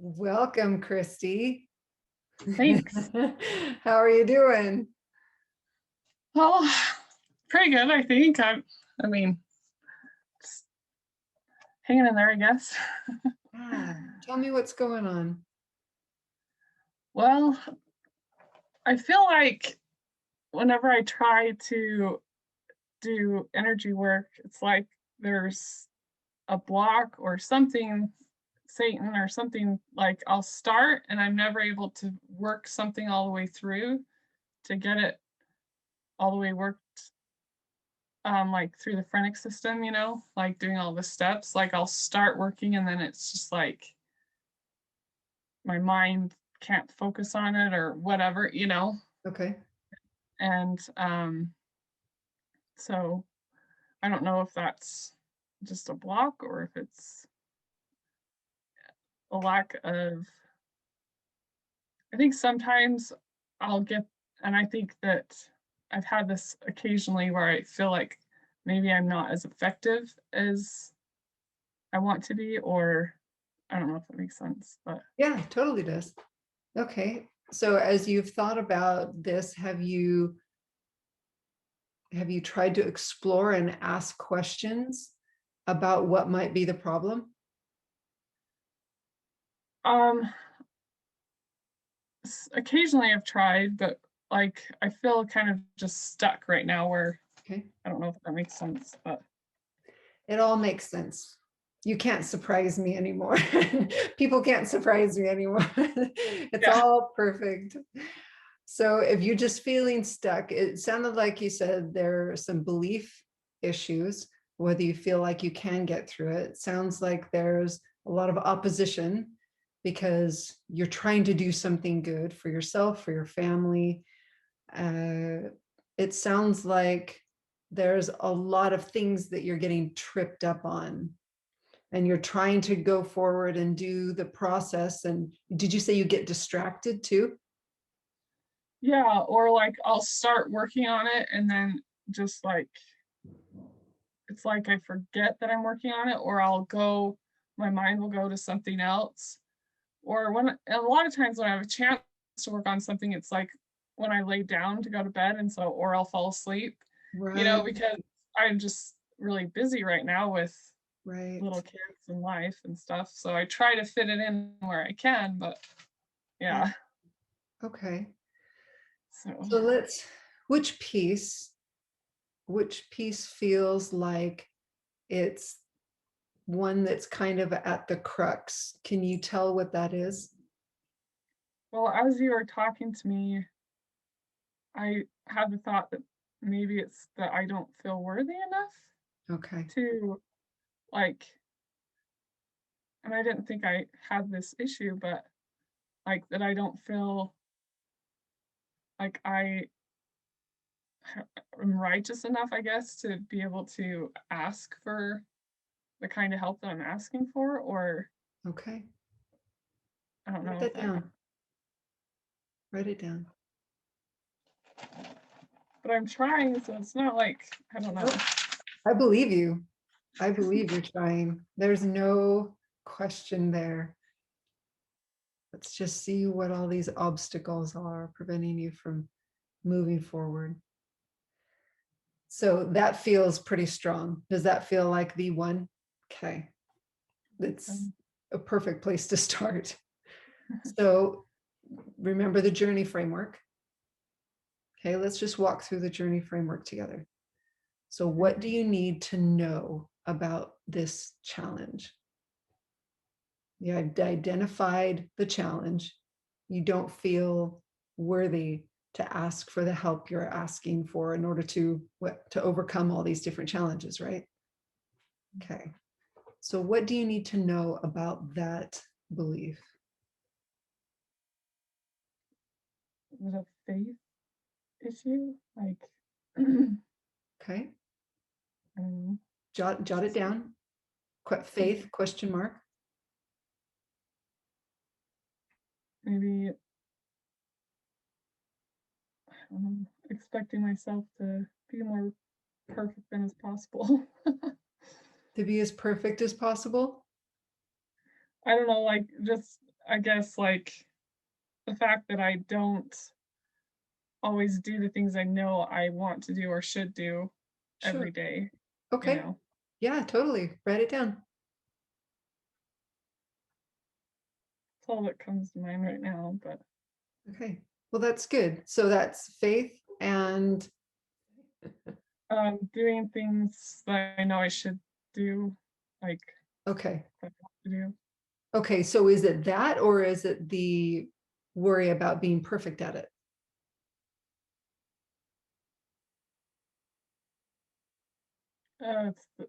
Welcome, Kristi. Thanks. How are you doing? Well, pretty good, I think. I mean, just hanging in there, I guess. Tell me what's going on. Well, I feel like whenever I try to do energy work, it's like there's a block or something, Satan or something, like I'll start and I'm never able to work something all the way through to get it all the way worked like through the phrenic system, like doing all the steps. Like I'll start working and then it's just like my mind can't focus on it or whatever. Okay. And so I don't know if that's just a block or if it's a lack of. I think sometimes I'll get, and I think that I've had this occasionally where I feel like maybe I'm not as effective as I want to be, or I don't know if that makes sense, but Yeah, totally does. Okay. So as you've thought about this, have you tried to explore and ask questions about what might be the problem? um occasionally I've tried, but like I feel kind of just stuck right now where Okay. I don't know if that makes sense, but It all makes sense. You can't surprise me anymore. People can't surprise me anymore. It's yeah. all perfect. So if you're just feeling stuck, it sounded like you said there are some belief issues, whether you feel like you can get through it. It sounds like there's a lot of opposition because you're trying to do something good for yourself, for your family. It sounds like there's a lot of things that you're getting tripped up on and you're trying to go forward and do the process. And did you say you get distracted too? Yeah, or like I'll start working on it and then just like it's like I forget that I'm working on it, or my mind will go to something else. Or a lot of times when I have a chance to work on something, it's like when I lay down to go to bed, and so, or I'll fall asleep, Right, because I'm just really busy right now with right. little kids and life and stuff. So I try to fit it in where I can, but Yeah. yeah. Okay. So So which piece, which piece feels like it's one that's kind of at the crux? Can you tell what that is? well, as you were talking to me, I had the thought that maybe it's that I don't feel worthy enough Okay. to, like, and I didn't think I had this issue, but like that I don't feel like am righteous enough, I guess, to be able to ask for the kind of help that I'm asking for, or Okay. I don't Write know if that that, down. Write it down. but I'm trying, so it's not like, I don't know. Oh, I believe you. I believe you're trying. There's no question there. Let's just see what all these obstacles are preventing you from moving forward. So that feels pretty strong. Does that feel like the one? Okay. It's Um, a perfect place to start. So remember the journey framework. Okay, let's just walk through the journey framework together. So what do you need to know about this challenge? You have identified the challenge. You don't feel worthy to ask for the help you're asking for in order to overcome all these different challenges, right? Okay. So what do you need to know about that belief? is it a faith issue? Like, Okay. um, Jot it down. Faith, question mark. maybe expecting myself to be more perfect than as possible. To be as perfect as possible. I don't know, like just I guess like the fact that I don't always do the things I know I want to do or should do Sure. every day, you Okay. know. Yeah, totally. Write it down. That's all that comes to mind right now, but Okay. Well, that's good. So that's faith and doing things that I know I should do, like okay. I have to do. Okay. So is it that or is it the worry about being perfect at it?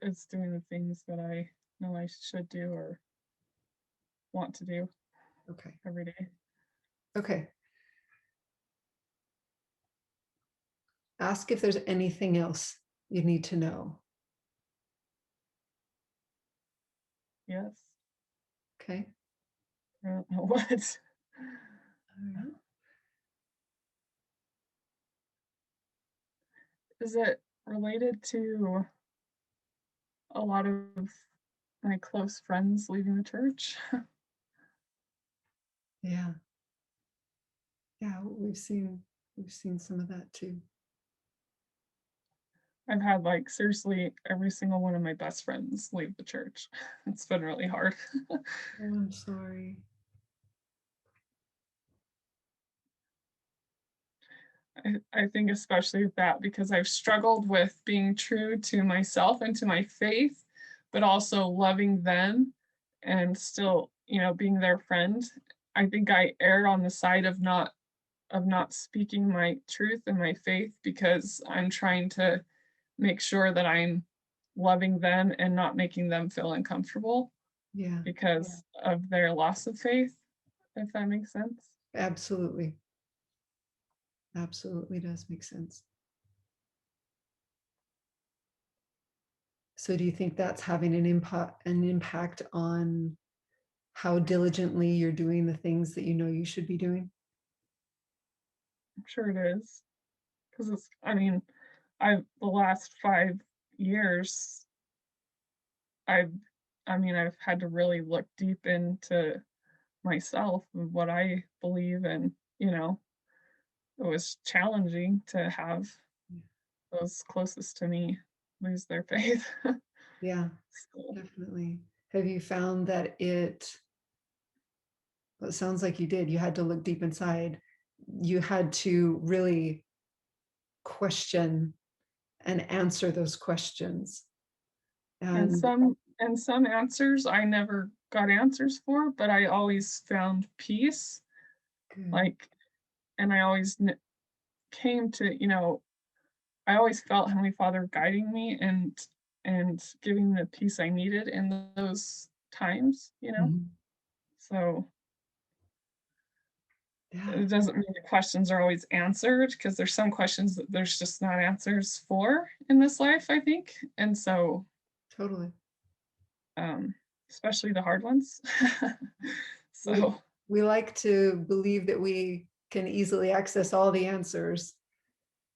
It's doing the things that I know I should do or want to do Okay. every day. Okay. Ask if there's anything else you need to know. Yes. Okay. I don't know what. All right. Is it related to a lot of my close friends leaving the church? Yeah. Yeah. We've seen some of that too. I've had like seriously every single one of my best friends leave the church. It's been really hard. Oh, I'm sorry. I think especially with that because I've struggled with being true to myself and to my faith, but also loving them and still, being their friend. I think I err on the side of not speaking my truth and my faith because I'm trying to make sure that I'm loving them and not making them feel uncomfortable Yeah. because of their loss of faith, if that makes sense. Absolutely. Absolutely does make sense. So do you think that's having an impact on how diligently you're doing the things that you know you should be doing? I'm sure it is because the last 5 years, I've, I've had to really look deep into myself and what I believe, and it was challenging to have those closest to me lose their faith. Yeah, So, definitely. Have you found that well, it sounds like you did, you had to look deep inside. You had to really question and answer those questions. and And some answers I never got answers for, but I always found peace. good. Like, and I always came to, I always felt Heavenly Father guiding me and giving the peace I needed in those times. Mhm. So Yeah, it doesn't mean the questions are always answered because there's some questions that there's just not answers for in this life, I think. And so, totally. um, especially the hard ones. We So, we like to believe that we can easily access all the answers,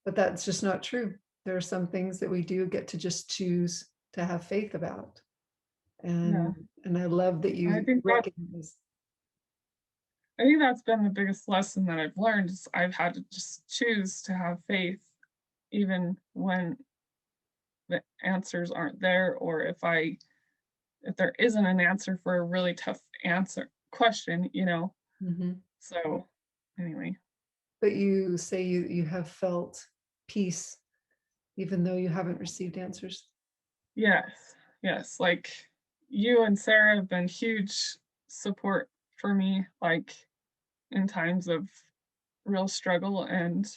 but that's just not true. There are some things that we do get to just choose to have faith about. yeah, And I love that I you think that recognize. I think that's been the biggest lesson that I've learned is I've had to just choose to have faith even when the answers aren't there, or if there isn't an answer for a really tough answer question. Mhm. So anyway, But you say you have felt peace even though you haven't received answers. yes, yes, like you and Sarah have been huge support for me, like in times of real struggle, and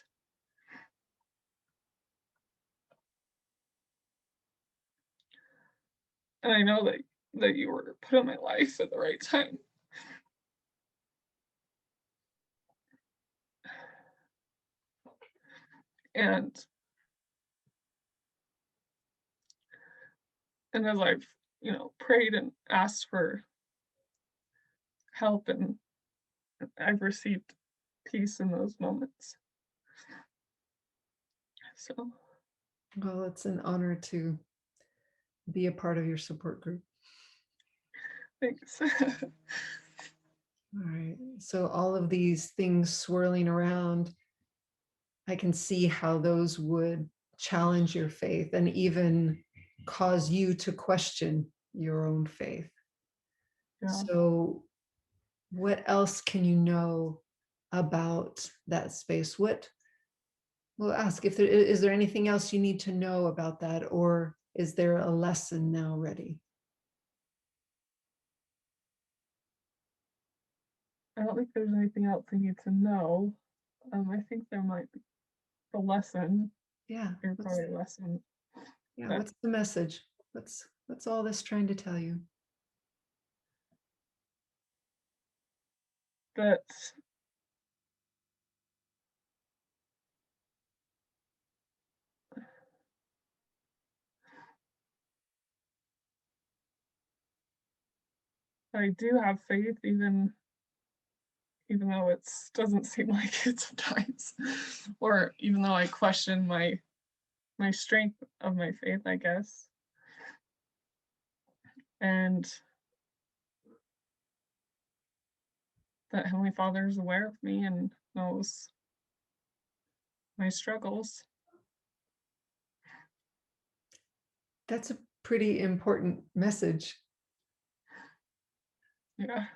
I know that you were put in my life at the right time. And as I've, prayed and asked for help, and I've received peace in those moments. So Well, it's an honor to be a part of your support group. thanks. All right. So all of these things swirling around, I can see how those would challenge your faith and even cause you to question your own faith. Yeah. So what else can you know about that space? What we'll ask if there is there anything else you need to know about that, or is there a lesson now ready? I don't think there's anything else I need to know. I think there might be the lesson, Yeah. or probably a lesson Yeah, that what's the message? What's all this trying to tell you? that I do have faith, even though it doesn't seem like it sometimes, or even though I question my strength of my faith, I guess. And that Heavenly Father is aware of me and knows my struggles. That's a pretty important message. Yeah.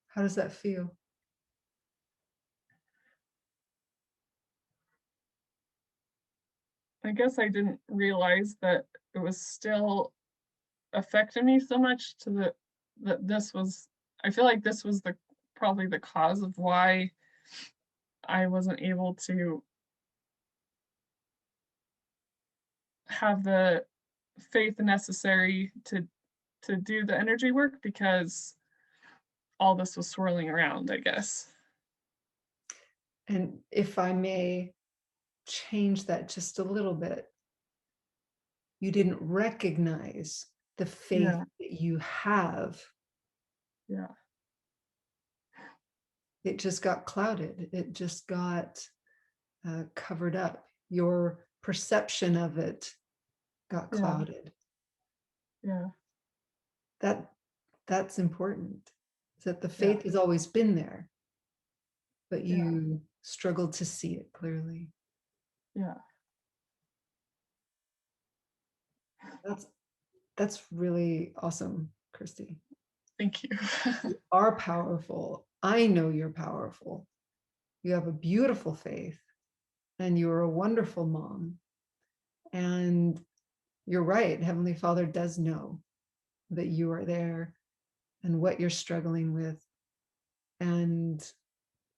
How does that feel? I guess I didn't realize that it was still affecting me so much to that this was I feel like this was the probably the cause of why I wasn't able to have the faith necessary to do the energy work because all this was swirling around, I guess. And if I may change that just a little bit, you didn't recognize the faith Yeah, that you have. yeah, It just got clouded. It just got covered up. Your perception of it got yeah, clouded. yeah, That that's important. That the yeah, faith has always been there, but yeah, you struggled to see it clearly. yeah. That's that's really awesome, Kristi. Thank you. You are powerful. I know you're powerful. You have a beautiful faith and you're a wonderful mom. And you're right. Heavenly Father does know that you are there and what you're struggling with. And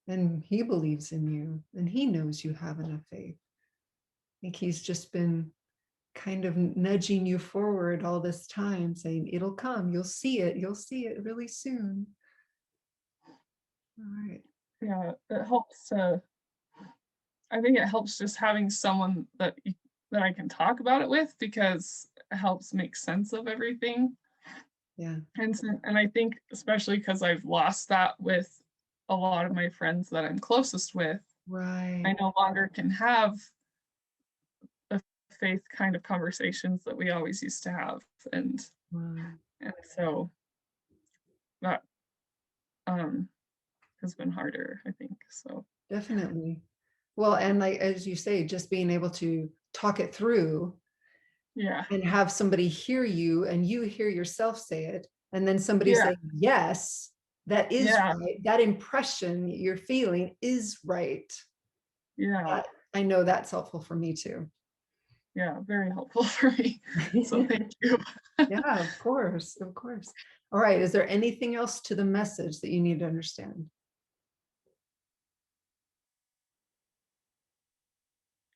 and he believes in you and he knows you have enough faith. I think he's just been kind of nudging you forward all this time, saying, it'll come, you'll see it really soon. All right. Yeah, it helps to I think it helps just having someone that I can talk about it with because it helps make sense of everything. Yeah. And I think especially because I've lost that with a lot of my friends that I'm closest with, I Right. no longer can have the faith kind of conversations that we always used to have. Wow. And so that um has been harder, I think. So Definitely. Well, and like as you say, just being able to talk it through yeah. and have somebody hear you and you hear yourself say it, and then somebody Yeah. say, yes, that is Yeah. right. That impression you're feeling is right. Yeah. That, I know that's helpful for me too. Yeah. Very helpful for me. So thank you. Yeah, of course, of course. All right, is there anything else to the message that you need to understand?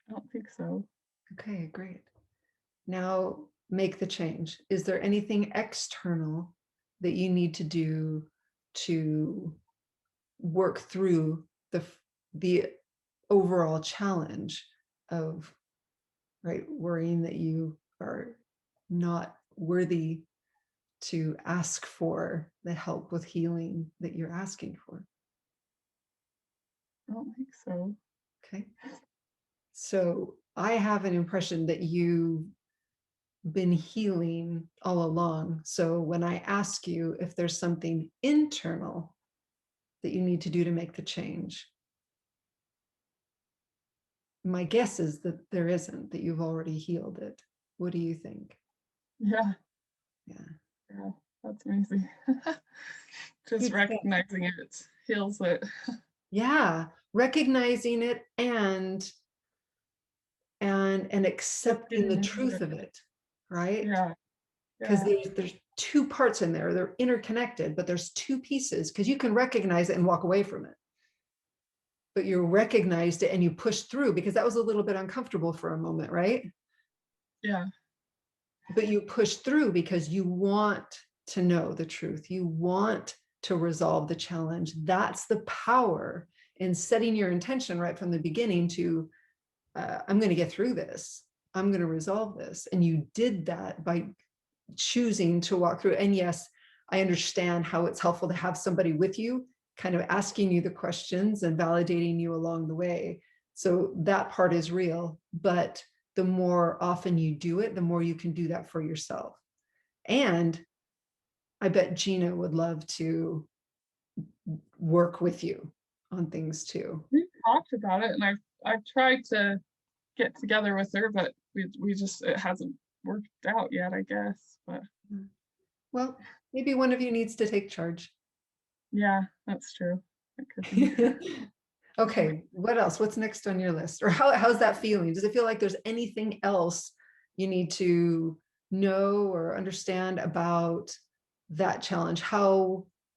I don't think so. Okay, great. Now make the change. Is there anything external that you need to do to work through the overall challenge of, right, worrying that you are not worthy to ask for the help with healing that you're asking for? I don't think so. Okay. So I have an impression that been healing all along. So when I ask you if there's something internal that you need to do to make the change, my guess is that there isn't, that you've already healed it. What do you think? Yeah. Yeah. Yeah. That's amazing. Just Good stuff. recognizing it heals it. Yeah. Recognizing it and accepting the truth of it, right? Yeah. Because Yeah. there's two parts in there. They're interconnected, but there's two pieces, because you can recognize it and walk away from it. But you recognized it and you pushed through, because that was a little bit uncomfortable for a moment, right? Yeah. But you push through because you want to know the truth. You want to resolve the challenge. That's the power in setting your intention right from the beginning to, I'm going to get through this. I'm going to resolve this. And you did that by choosing to walk through. And yes, I understand how it's helpful to have somebody with you, kind of asking you the questions and validating you along the way. So that part is real. But the more often you do it, the more you can do that for yourself. And I bet Gina would love to work with you on things too. We talked about it, and I've tried to get together with her, but we just, it hasn't worked out yet, I guess. But Well, maybe one of you needs to take charge. yeah, that's true. It could be. Okay, what else? What's next on your list? Or how's that feeling? Does it feel like there's anything else you need to know or understand about that challenge?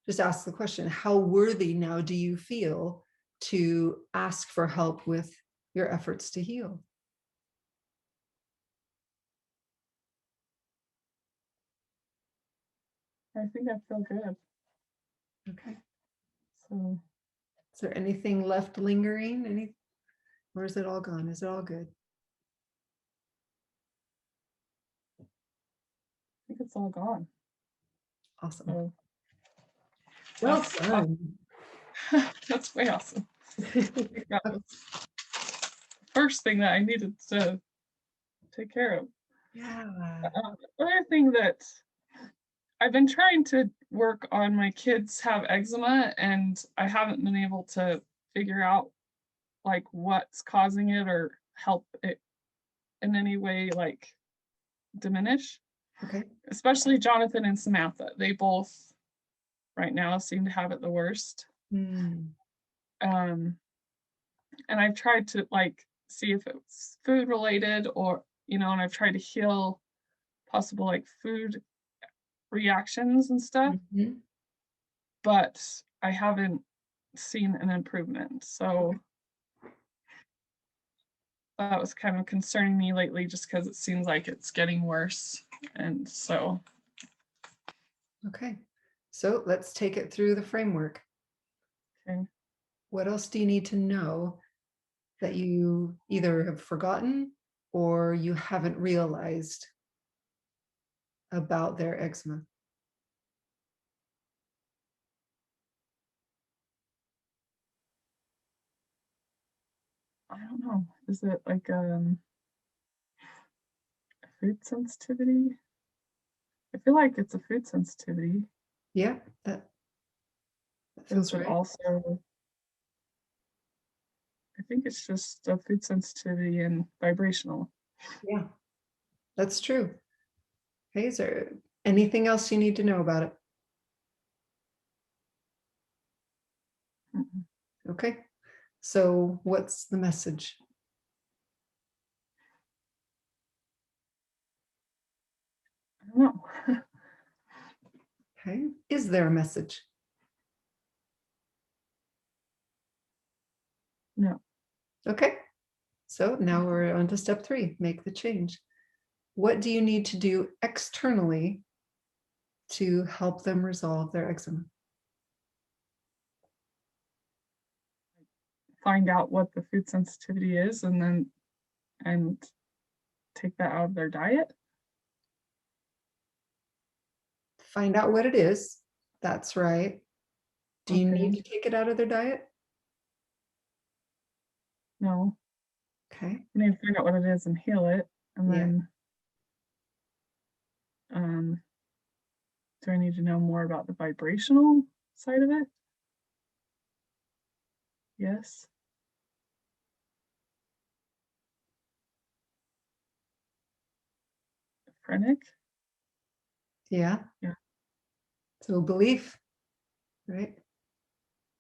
Just ask the question, how worthy now do you feel to ask for help with your efforts to heal? I think I feel good. Okay. So Is there anything left lingering? Or is it all gone? Is it all good? I think it's all gone. Awesome. So Well that's done. that's way awesome. That was the first thing that I needed to take care of. Yeah. Other thing that I've been trying to work on, my kids have eczema, and I haven't been able to figure out like what's causing it or help it in any way, like diminish. Okay. Especially Jonathan and Samantha. They both right now seem to have it the worst. Mm. Um, and I've tried to like see if it's food related, or and I've tried to heal possible like food reactions and stuff, Mhm. but I haven't seen an improvement. So that was kind of concerning me lately, just because it seems like it's getting worse. And so, Okay. So let's take it through the framework. okay. What else do you need to know that you either have forgotten or you haven't realized about their eczema? I don't know. Is it like food sensitivity? I feel like it's a food sensitivity. Yeah, that Is feels it right. also, I think it's just a food sensitivity and vibrational. Yeah, that's true. Okay, is there anything else you need to know about it? Mm-mm. Okay, so what's the message? I don't know. Okay, is there a message? No. Okay, so now we're on to step 3, make the change. What do you need to do externally to help them resolve their eczema? Find out what the food sensitivity is, and take that out of their diet. Find out what it is. That's right. Do you need Okay. to take it out of their diet? No. Okay. I need to find out what it is and heal it. And Yeah. then Do I need to know more about the vibrational side of it? Yes. Phrenic? Yeah. Yeah. So belief, right?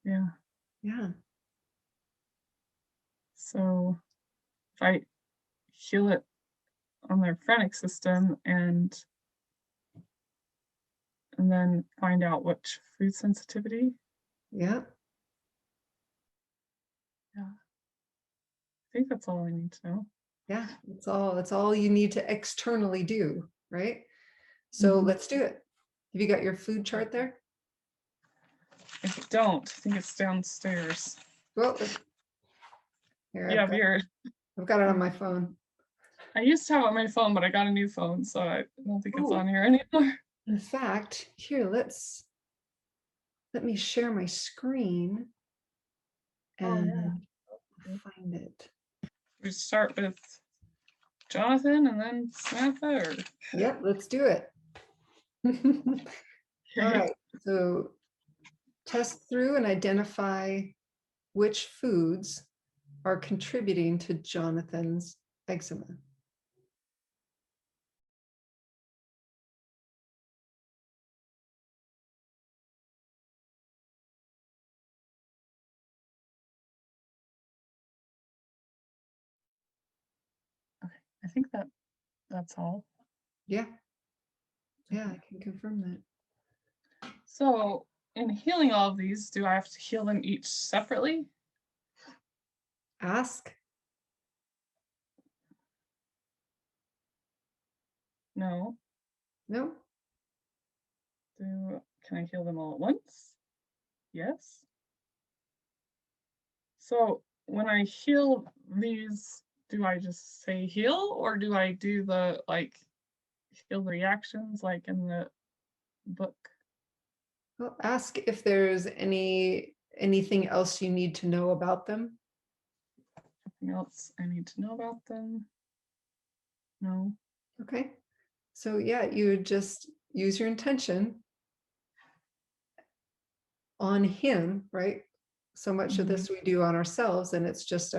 Yeah. Yeah. So if I heal it on their phrenic system and then find out which food sensitivity. Yeah. Yeah. I think that's all I need to know. Yeah. It's all you need to externally do, right? So let's do it. Have you got your food chart there? I don't. I think it's downstairs. Well, here Yeah, weird. I've got it on my phone. I used to have it on my phone, but I got a new phone, so I don't think it's Oh, on here anymore. in fact, here, let me share my screen and find it. We start with Jonathan and then Samantha, or Yep, let's do it. All right, so test through and identify which foods are contributing to Jonathan's eczema. okay. I think that's all. Yeah, yeah, I can confirm that. So in healing all of these, do I have to heal them each separately? Ask. No. No. Can I heal them all at once? Yes. So when I heal these, do I just say heal, or do I do the heal the reactions like in the book? Well, ask if there's anything else you need to know about them. Anything else I need to know about them? No. Okay. So yeah, you would just use your intention on him, right? So much of this we do on ourselves, and it's just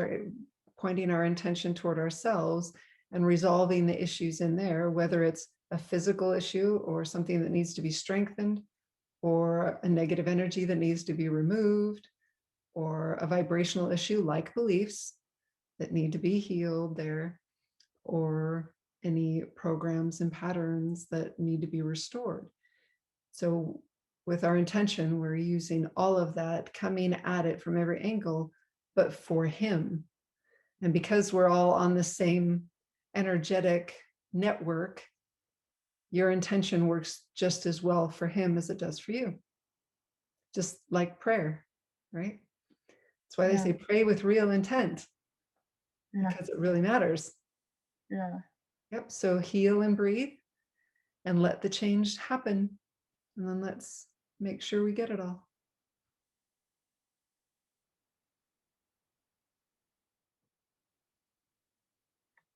pointing our intention toward ourselves and resolving the issues in there, whether it's a physical issue or something that needs to be strengthened, or a negative energy that needs to be removed, or a vibrational issue like beliefs that need to be healed there, or any programs and patterns that need to be restored. So with our intention, we're using all of that, coming at it from every angle, but for him. And because we're all on the same energetic network, your intention works just as well for him as it does for you. Just like prayer, right? That's why they say pray with real intent, because it really matters. Yeah. Yep. So heal and breathe and let the change happen. And then let's make sure we get it all.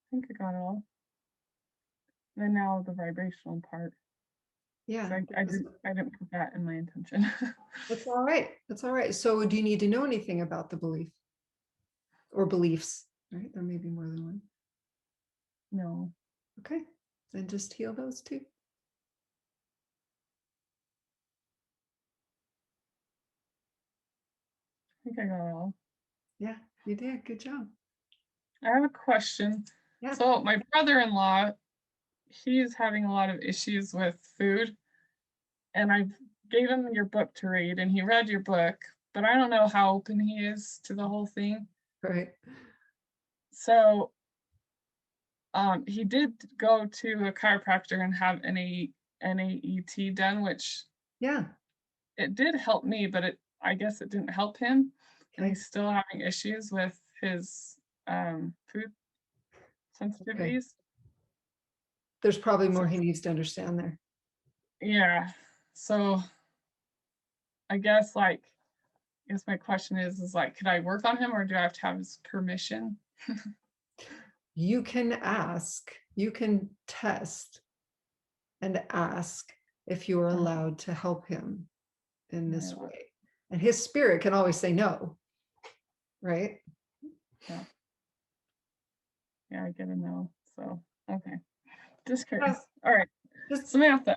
I think I got it all. And now the vibrational part. Yeah. I didn't put that in my intention. That's all right. That's all right. So do you need to know anything about the belief or beliefs? Right? There may be more than one. No. Okay. Then just heal those two. I think I got it all. Yeah, you did. Good job. I have a question. Yeah. So my brother-in-law, he's having a lot of issues with food, and I gave him your book to read, and he read your book, but I don't know how open he is to the whole thing. Right. So he did go to a chiropractor and have an NAET done, which Yeah. it did help me, but I guess it didn't help him, and Okay. he's still having issues with his food sensitivities. Okay. There's probably more he needs to understand there. Yeah. So I guess my question is like, could I work on him, or do I have to have his permission? You can ask, you can test and ask if you are allowed to help him in this Yeah. way. And his spirit can always say no, right? Yeah, I get a no. So, okay. Just curious. Yeah. All right. Just Samantha.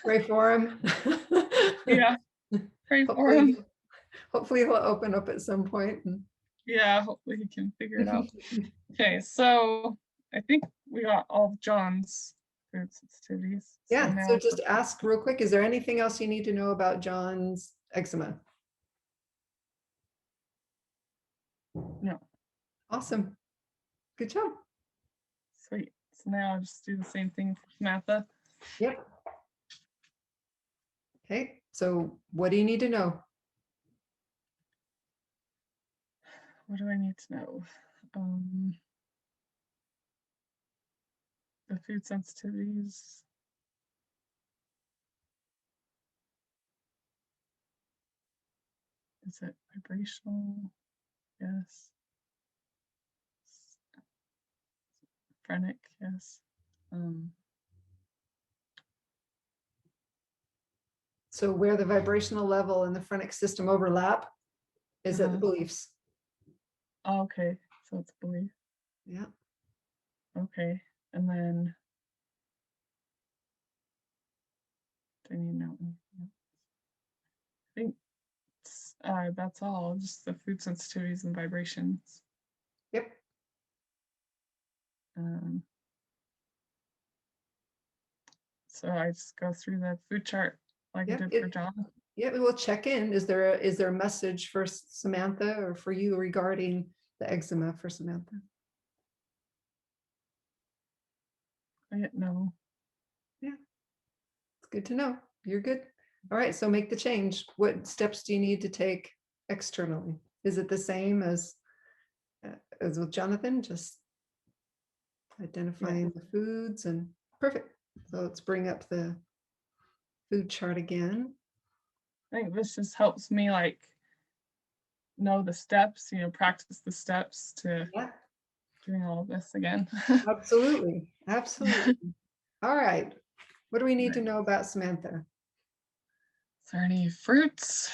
pray for him. Yeah. Pray for Hopefully, him. hopefully he'll open up at some point. Yeah, hopefully he can figure it out. Okay, so I think we got all of John's food sensitivities. Yeah, now so just ask real quick, is there anything else you need to know about John's eczema? no. Awesome. Good job. Sweet. So now I'll just do the same thing for Samantha. Yep. Okay, so what do you need to know? What do I need to know? The food sensitivities. Is it vibrational? Yes. Phrenic, yes. So where the vibrational level and the phrenic system overlap is at the beliefs. Oh, okay, so it's belief. Yeah. Okay, and then do I need to know anything else? I think that's all, just the food sensitivities and vibrations. Yep. So I just go through the food chart like Yep. I did for John. Yeah, we'll check in. Is there a message for Samantha or for you regarding the eczema for Samantha? No. Yeah, it's good to know. You're good. All right, so make the change. What steps do you need to take externally? Is it the same as with Jonathan? Just identifying the foods and perfect. So let's bring up the food chart again. I think this just helps me like know the steps, practice the steps to doing all of this again. Absolutely. Absolutely. All right. What do we need to know about Samantha? Is there any fruits?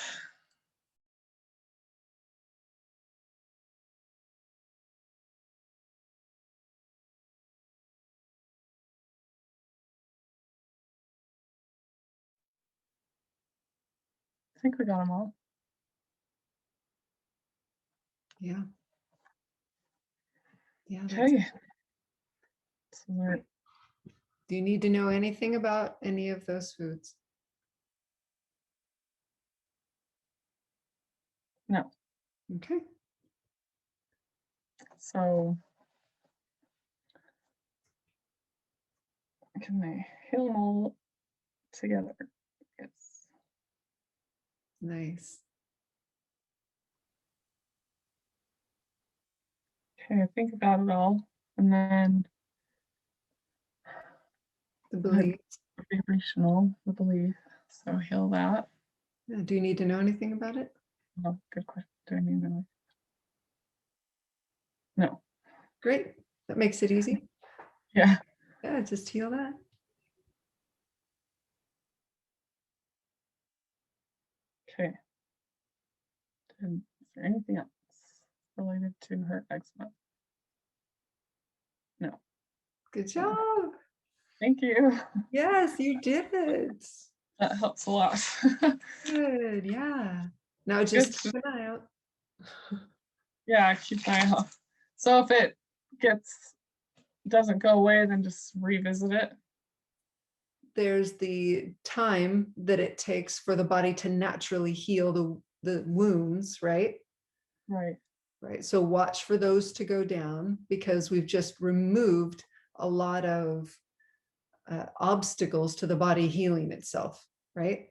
I think we got them all. Yeah. Yeah. Okay. So do you need to know anything about any of those foods? No. Okay. So can they heal them all together? Yes. Nice. Okay, I think about it all. And then The belief. Vibrational, the belief. So heal that. Do you need to know anything about it? Oh, good question. Do I need to know? No. Great. That makes it easy. Yeah. Yeah, just heal that. Okay. And is there anything else related to her eczema? No. Good job. Thank you. Yes, you did it. That helps a lot. Good. Yeah. Now just keep an eye out. Yeah, keep an eye out. So if it doesn't go away, then just revisit it. There's the time that it takes for the body to naturally heal the wounds, right? Right. Right. So watch for those to go down because we've just removed a lot of obstacles to the body healing itself, right?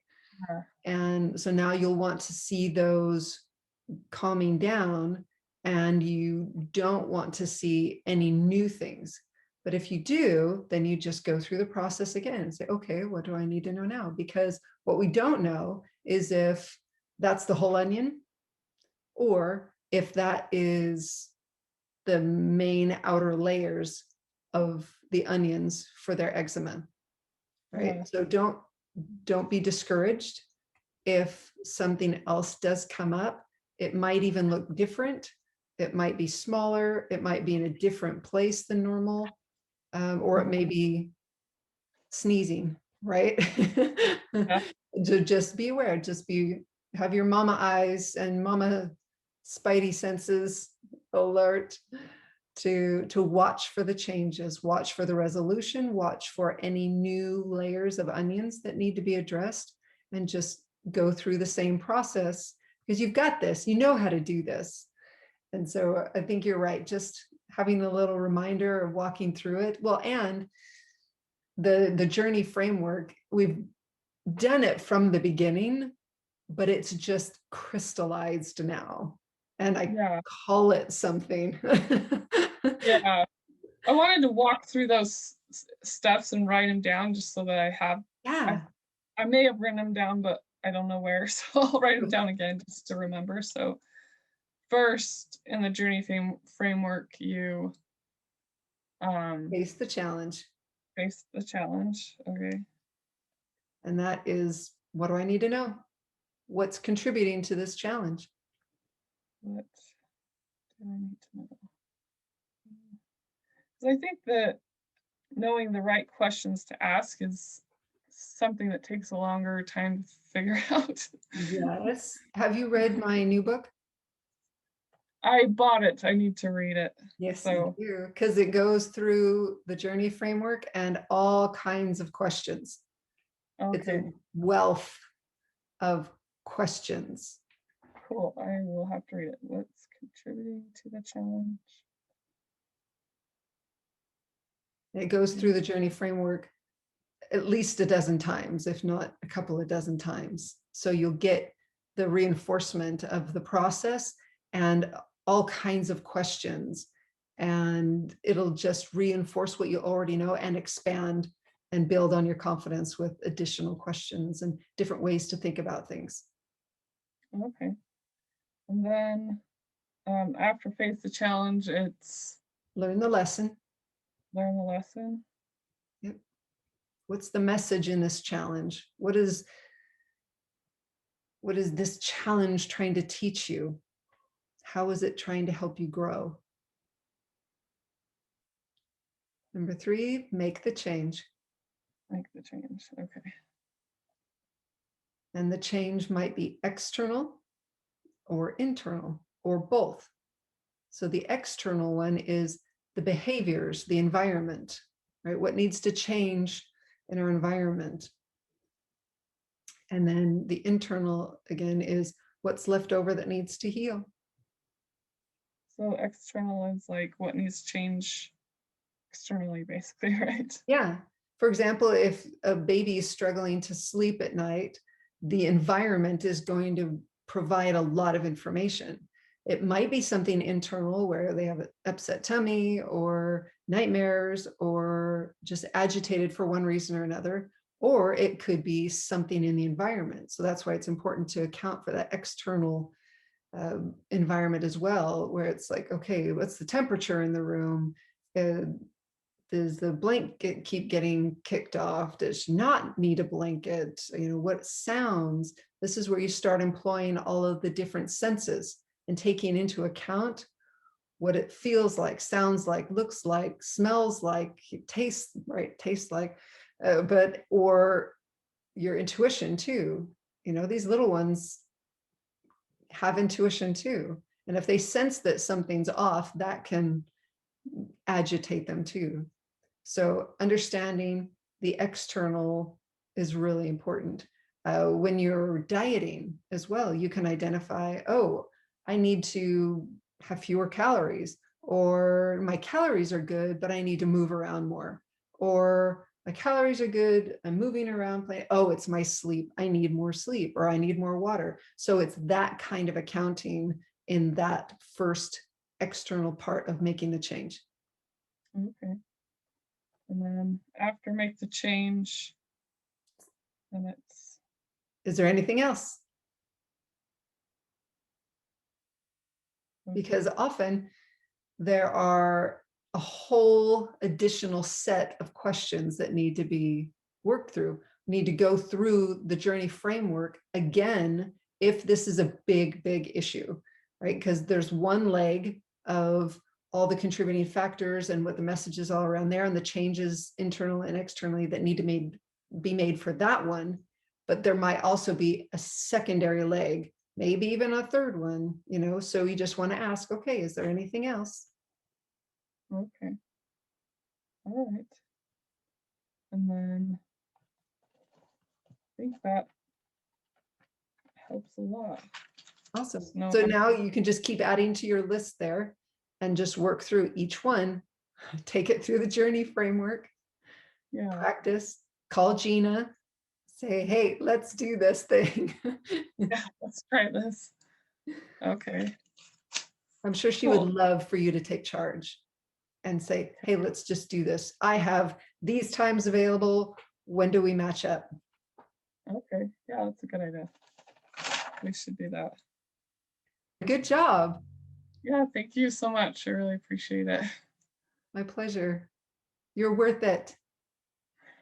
And so now you'll want to see those calming down, and you don't want to see any new things. But if you do, then you just go through the process again and say, okay, what do I need to know now? Because what we don't know is if that's the whole onion or if that is the main outer layers of the onions for their eczema. right? Yeah. So don't be discouraged if something else does come up. It might even look different. It might be smaller. It might be in a different place than normal, or it may be sneezing, right? Yeah. So just be aware. Have your mama eyes and mama spidey senses alert to watch for the changes, watch for the resolution, watch for any new layers of onions that need to be addressed, and just go through the same process, because you've got this, you know how to do this. And so I think you're right, just having a little reminder of walking through it. Well, and the journey framework, we've done it from the beginning, but it's just crystallized now, and I Yeah. call it something. Yeah. I wanted to walk through those steps and write them down just so that I have, I, Yeah. I may have written them down, but I don't know where. So I'll write them down again just to remember. So first in the journey framework, you Face the challenge. face the challenge. Okay. And that is, what do I need to know? What's contributing to this challenge? What do I need to know? 'Cause I think that knowing the right questions to ask is something that takes a longer time to figure out. Yes. Have you read my new book? I bought it. I need to read it. Yes, you So, do, because it goes through the journey framework and all kinds of questions. It's a okay, wealth of questions. cool. I will have to read it. What's contributing to the challenge? It goes through the journey framework at least a dozen times, if not a couple of dozen times. So you'll get the reinforcement of the process and all kinds of questions. And it'll just reinforce what you already know and expand and build on your confidence with additional questions and different ways to think about things. Okay. And then after face the challenge, it's Learn the lesson. learn the lesson. Yep. What's the message in this challenge? What is this challenge trying to teach you? How is it trying to help you grow? Number 3, make the change. Make the change. Okay. And the change might be external or internal or both. So the external one is the behaviors, the environment, right? What needs to change in our environment. And then the internal, again, is what's left over that needs to heal. So external is like what needs to change externally, basically, right? Yeah. For example, if a baby is struggling to sleep at night, the environment is going to provide a lot of information. It might be something internal where they have an upset tummy or nightmares or just agitated for one reason or another, or it could be something in the environment. So that's why it's important to account for that external environment as well, where it's like, okay, what's the temperature in the room? Does the blanket keep getting kicked off? Does she not need a blanket? What sounds? This is where you start employing all of the different senses and taking into account what it feels like, sounds like, looks like, smells like, tastes like, or your intuition too. These little ones have intuition too. And if they sense that something's off, that can agitate them too. So understanding the external is really important. When you're dieting as well, you can identify, oh, I need to have fewer calories, or my calories are good, but I need to move around more, or my calories are good, I'm moving around, oh, it's my sleep, I need more sleep, or I need more water. So it's that kind of accounting in that first external part of making the change. Okay. And then after make the change, then it's Is there anything else? Because often there are a whole additional set of questions that need to be work through. We need to go through the journey framework again if this is a big, big issue, right? Because there's one leg of all the contributing factors and what the messages all around there and the changes internal and externally that need to be made for that one. But there might also be a secondary leg, maybe even a third one, you know, so you just want to ask, okay, is there anything else? Okay. All right. And then I think that helps a lot. Awesome. No, So now you can just keep adding to your list there and just work through each one. Take it through the journey framework, yeah, practice, call Gina, say, hey, let's do this thing. yeah, let's try this. Okay. I'm sure she Cool. would love for you to take charge and say, hey, let's just do this. I have these times available. When do we match up? Okay. Yeah, that's a good idea. We should do that. Good job. Yeah, thank you so much. I really appreciate it. My pleasure. You're worth it.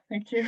Thank you.